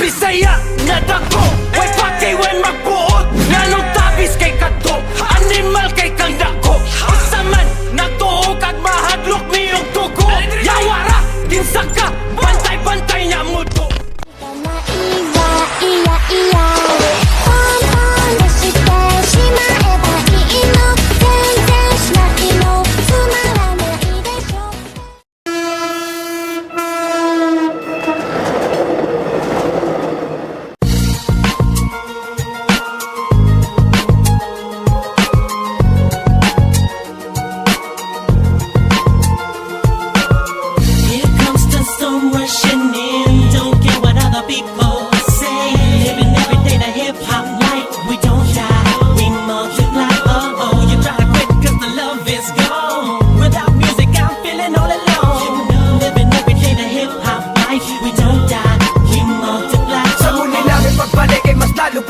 Bisaya nga dako, way pati way magbuot. Nganong tabis kay kadto, animal kay kang dako. Usaman, natuo kag mahadlok niyong tugo. Yawara, ginsaka, bantay-bantay niya muto.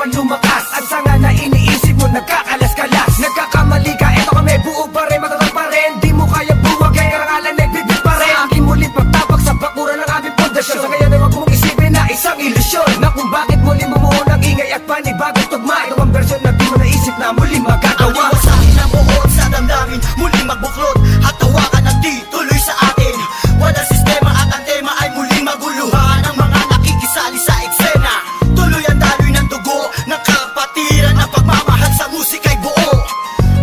Lumakas at sanga na iniisip mo nagkakalas-kalas. Nagkakamali ka, eto kami buo pa rin, matatag pa rin. Di mo kaya buwag, kaya karangalan nagbibig pa rin. Sa akin muli pagtabak sa bakuran ng aming pundasyon. Sa ngayon ay wag mong isipin na isang ilusyon, na kung bakit muli bumuo ng ingay at panibagong tugma. Ito ang versyon na di mo naisip na muli magagawa. Ang sa akin ang buod sa damdamin, muli magbuklod at tawakan ng di tuloy sa atin. Wala sistema at ang tema ay muli maguluhan ang mga nakikisali sa eksena. Tuloy ang daloy ng dugo ng kapatiran, ang pagmamahal sa musika'y buo.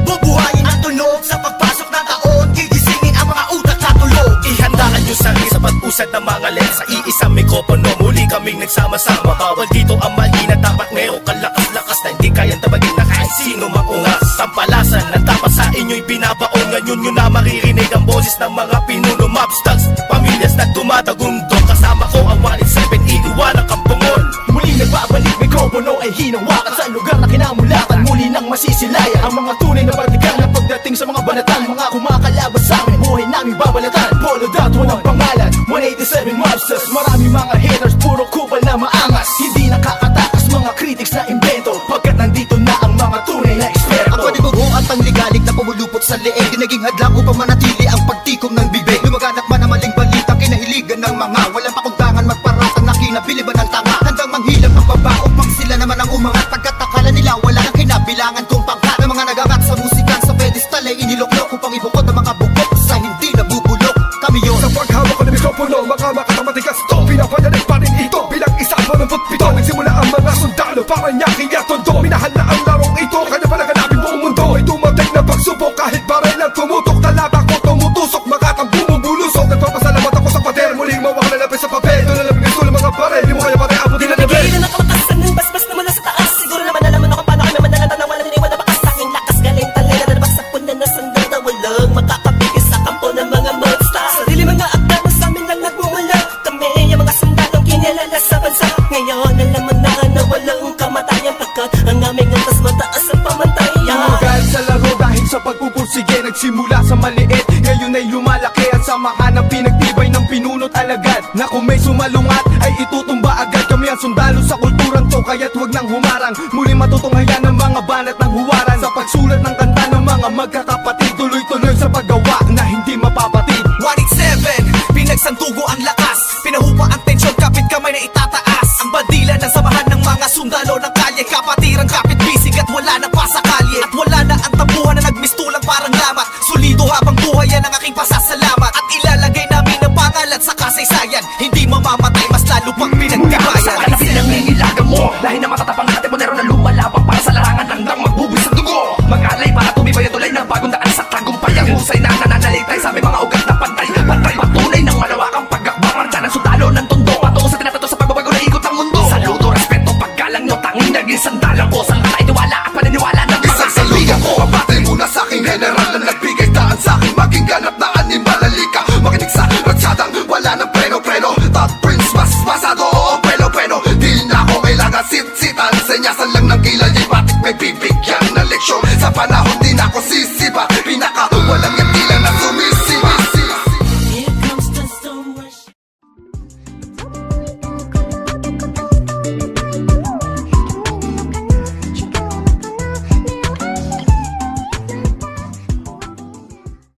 Bubuhayin ang tunog sa pagpasok ng taon, gigisingin ang mga utak na tulog. Ihandaan nyo sarili sa pag-usad ng mga lens. Sa iisang mikropono, muli kaming nagsama-sama. Bawal dito ang mali na dapat meron kalakas-lakas na hindi kayang tabagin na kahit sino maungas. Tampalasan na dapat sa inyo'y binabaon. Ngayon nyo na maririnig ang boses ng mga pinuno mobsters, pamilyas na tumatagundong. Kasama ko ang 187, iniwan ang kampungon. Muli nagbabalik, mikropono ay hinawakan sa lugar na kinamulatan. Muli nang masisilayan ang mga tunay na partikan na pagdating sa mga banatan. Mga kumakalabas sa amin, buhay namin babalatan. Polo dot, walang pangalan, 187 mobsters. Marami mga haters, puro kupal na maangas. Hindi nakakatakas mga critics na invento, pagkat nandito na ang mga tunay na eksperto. Ang panibugo at pangligalig na pumulupot sa leeg, di naging hadlang upang manatili ang pagtikom ng bibig. Lumaganap man ang maling balita, kinahiligan ng mga walang pakundangan, magparatang na kinabiliban ng tanga. Handang manghilap ang baba upang sila naman ang umangat, pagkat akala nila wala nang kinabilangan kung pangkat. Ang mga nagangat sa musikan sa pedestal ay iniloklok upang ibukod ang mga bukok sa hindi nabubulok. Kami yun Sa paghawak ko ng mikropono, mga makatamatigas to, pinapayanig pa rin ito bilang isa pa ng putpito. Nagsimula ang mga sundalo para nyaking at tondo. Minahal na ang larong ito, kanya pa naganapin buong mundo. Ay dumating na pagsubok kahit baril ang tumutok. Talaba ko tumutusok, makatang bumubulusok. Nagpapasalamat ako sa pader, muling mawak na lapis sa papel. Doon na labing gusto ng mga baril, di mo kaya pare abutin na level. Bigay na nakalakasan ng basbas na mula sa taas. Siguro naman alam mo na kung paano kami manalatan ng walang iniwan na bakas. Tanging lakas galing talera na nabas sa punan na sandal na walang makakapigil sa kampo ng mga monsters. Sarili mga akta na sa amin lang nagmumula. Kami yung mga sundalong kinilala sa bansa. Ngayon alam mo na walang kamatayan, pagkat ang aming antas mataas ang pamantayan. Tumagal sa laro dahil sa pagpupursige, nagsimula sa maliit, ngayon ay lumalaki. At samahan ng pinagtibay ng pinunot alagad, na kung may sumalungat ay itutumba agad. Kami ang sundalo sa kulturang to, kaya't huwag nang humarang. Muli matutunghayan ng mga banat ng huwaran, sa pagsulat ng kanta ng mga magkakapatid. Tuloy-tuloy sa paggawa na hindi mapapatid. 187, pinagsantugo ang lakas, pinahupa ang tensyon, kapit kamay na itataas. Ang bandila ng samahan ng mga sundalo ng kalye, kapatiran, kapit bisig at wala na pa sa kalye. At wala na ang tabuhan na nagmistulang parang lamat. Solido habang buhay yan ang aking pasasalamat. At ilalagay namin ang pangalan sa kasaysayan, hindi mamamatay, mas lalo pang pinagtibayan. Sa kanila pinangingilagan mo, lahi na matatapang natin modero na lumalabang para sa larangan, handang magbubuwis ng dugo. Mag-alay para tumibay at tulay ng bagong daan sa tagumpay. Ang husay na nananalitay sa aming mga ugat na pantay. Pantay patunay ng malawakang pagkakbang, marcha ng sundalo ng tondo, patungo sa tinatato sa pagbabago na ikot ang mundo. Saludo, respeto, paggalang nyo, tanging naging sandalang ko sa lalay, tiwala at paniniwala ng mga Saludo ko, mabatay muna sa aking general na nagbigay daan sa aking maging ganap na animal. Halika, makinig sa ratsadang wala ng preno-preno. Top Prince, mas masado, oo, preno-preno. Di na ako kailangan sit-sitan, senyasan lang ng kilay, batik may bibigyan na leksyon sa panahon